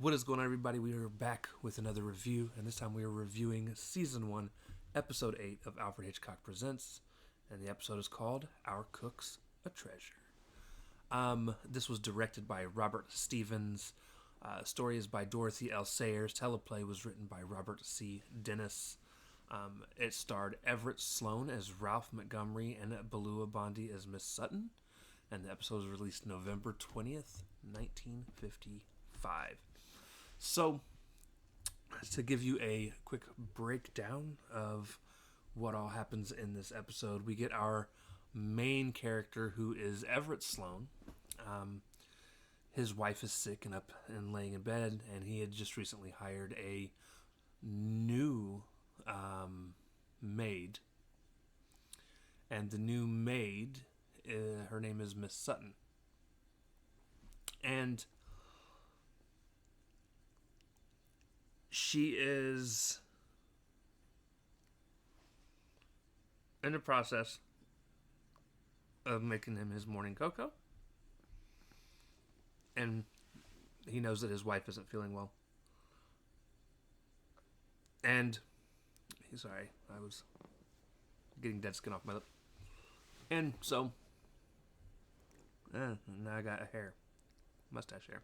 What is going on, everybody? We are back with another review, and this time we are reviewing Season 1, Episode 8 of Alfred Hitchcock Presents, and the episode is called Our Cook's a Treasure. This was directed by Robert Stevens. Story is by Dorothy L. Sayers. Teleplay was written by Robert C. Dennis. It starred Everett Sloane as Ralph Montgomery and Balua Bondi as Miss Sutton, and the episode was released November 20th, 1955. So, to give you a quick breakdown of what all happens in this episode, we get our main character, who is Everett Sloane. His wife is sick and up and laying in bed, and he had just recently hired a new maid. And the new maid, her name is Miss Sutton. And she is in the process of making him his morning cocoa. And he knows that his wife isn't feeling well. And sorry, I was getting dead skin off my lip. And so, now I got a mustache hair.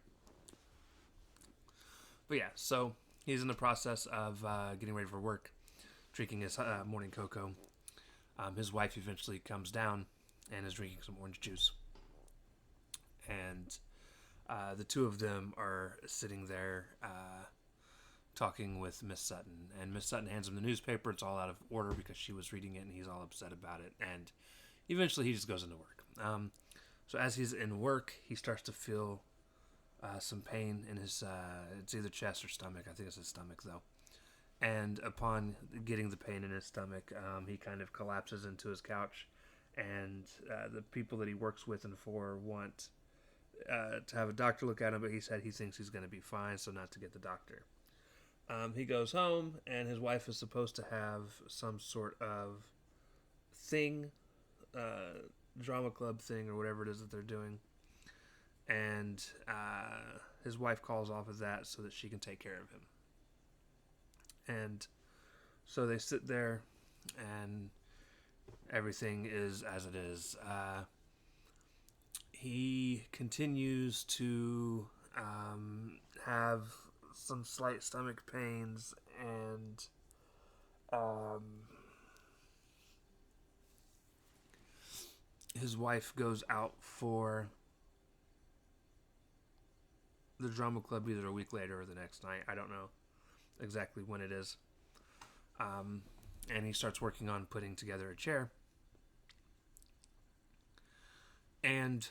But yeah, so he's in the process of getting ready for work, drinking his morning cocoa. His wife eventually comes down and is drinking some orange juice. And the two of them are sitting there talking with Miss Sutton. And Miss Sutton hands him the newspaper. It's all out of order because she was reading it and he's all upset about it. And eventually he just goes into work. So as he's in work, he starts to feel some pain in his, it's either chest or stomach. I think it's his stomach, though. And upon getting the pain in his stomach, he kind of collapses into his couch. And the people that he works with and for want to have a doctor look at him, but he said he thinks he's going to be fine, so not to get the doctor. He goes home, and his wife is supposed to have some sort of thing, drama club thing, or whatever it is that they're doing. And his wife calls off of that so that she can take care of him. And so they sit there, and everything is as it is. He continues to have some slight stomach pains, and his wife goes out for the drama club either a week later or the next night. I don't know exactly when it is. And he starts working on putting together a chair. And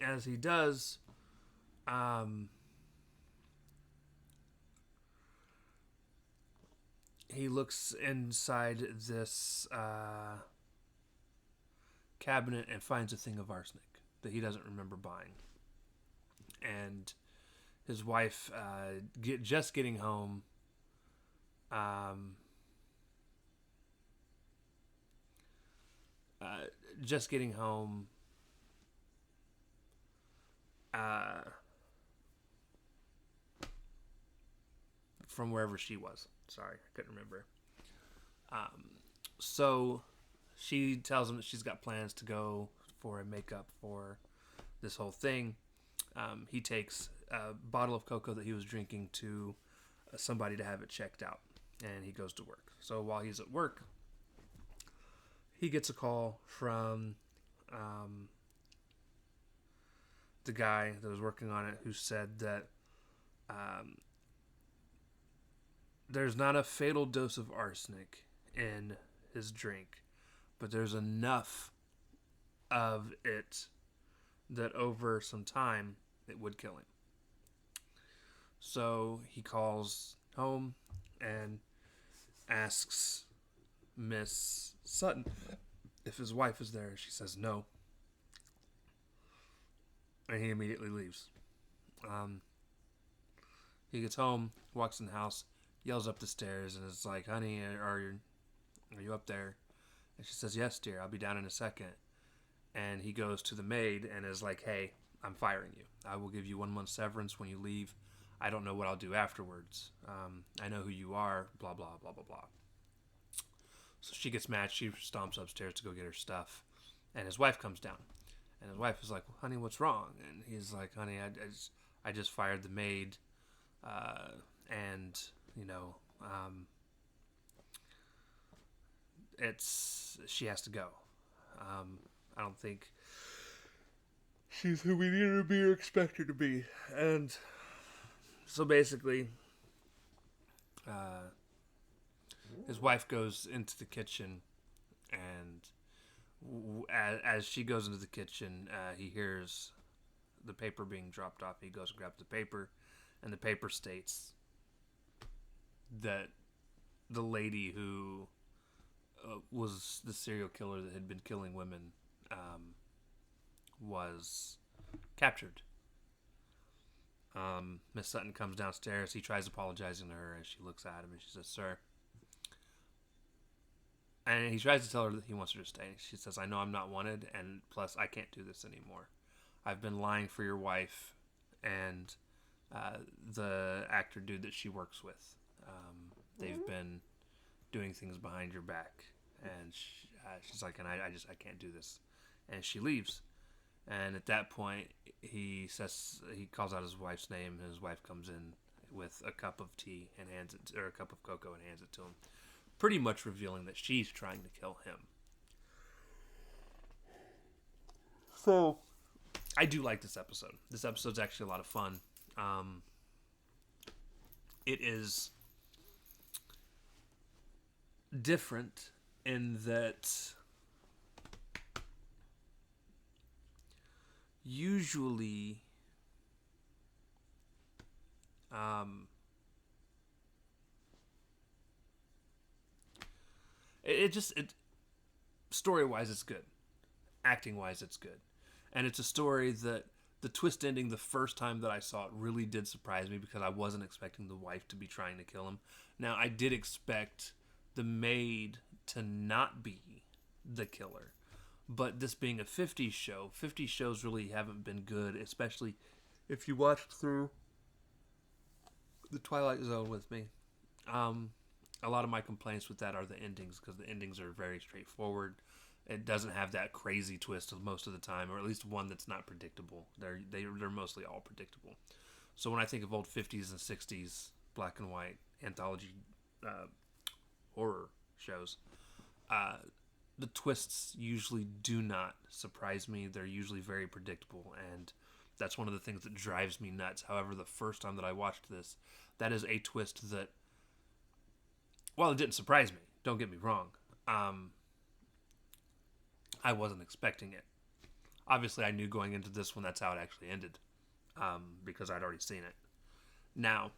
as he does, he looks inside this cabinet and finds a thing of arsenic that he doesn't remember buying. And his wife, just getting home, from wherever she was. Sorry, I couldn't remember. So she tells him that she's got plans to go for a makeup for this whole thing. He takes a bottle of cocoa that he was drinking to somebody to have it checked out, and he goes to work. So while he's at work, he gets a call from the guy that was working on it, who said that there's not a fatal dose of arsenic in his drink, but there's enough of it that over some time it would kill him. So he calls home and asks Miss Sutton if his wife is there. She says no. And he immediately leaves. He gets home, walks in the house, yells up the stairs, and is like, "Honey, are you up there?" And she says, "Yes, dear, I'll be down in a second." And he goes to the maid and is like, "Hey, I'm firing you. I will give you 1 month severance when you leave. I don't know what I'll do afterwards. I know who you are, blah, blah, blah, blah, blah. So she gets mad. She stomps upstairs to go get her stuff. And his wife comes down. And his wife is like, well, honey, what's wrong? And he's like, honey, I just fired the maid. And, you know, she has to go. I don't think she's who we need her to be or expect her to be. And so basically, his wife goes into the kitchen, and as she goes into the kitchen, he hears the paper being dropped off. He goes and grabs the paper, and the paper states that the lady who was the serial killer that had been killing women was captured. Miss Sutton comes downstairs. He tries apologizing to her as she looks at him, and she says, "Sir." And he tries to tell her that he wants her to stay. She says, "I know I'm not wanted, and plus I can't do this anymore. I've been lying for your wife and the actor dude that she works with. They've been doing things behind your back." And she's like, "And I can't do this." And she leaves. And at that point, he calls out his wife's name, and his wife comes in with a cup of tea and a cup of cocoa and hands it to him, pretty much revealing that she's trying to kill him. So, I do like this episode. This episode's actually a lot of fun. It is different in that usually it story-wise it's good, acting-wise it's good, and it's a story that the twist ending the first time that I saw it really did surprise me, because I wasn't expecting the wife to be trying to kill him. Now, I did expect the maid to not be the killer, but this being a 50s show, 50s shows really haven't been good, especially if you watched through The Twilight Zone with me. A lot of my complaints with that are the endings, because the endings are very straightforward. It doesn't have that crazy twist most of the time, or at least one that's not predictable. They're mostly all predictable. So when I think of old 50s and 60s black and white anthology horror shows, the twists usually do not surprise me. They're usually very predictable, and that's one of the things that drives me nuts. However, the first time that I watched this, that is a twist that, while it didn't surprise me, don't get me wrong, I wasn't expecting it. Obviously, I knew going into this one that's how it actually ended, because I'd already seen it. Now,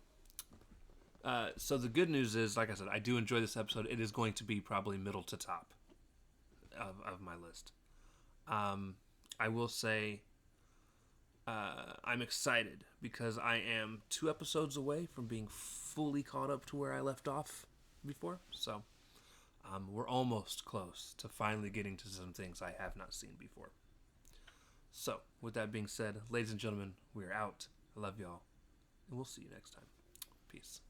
so the good news is, like I said, I do enjoy this episode. It is going to be probably middle to top of my list. I will say I'm excited because I am 2 episodes away from being fully caught up to where I left off before. So we're almost close to finally getting to some things I have not seen before. So with that being said, ladies and gentlemen, we're out. I love y'all, and we'll see you next time. Peace.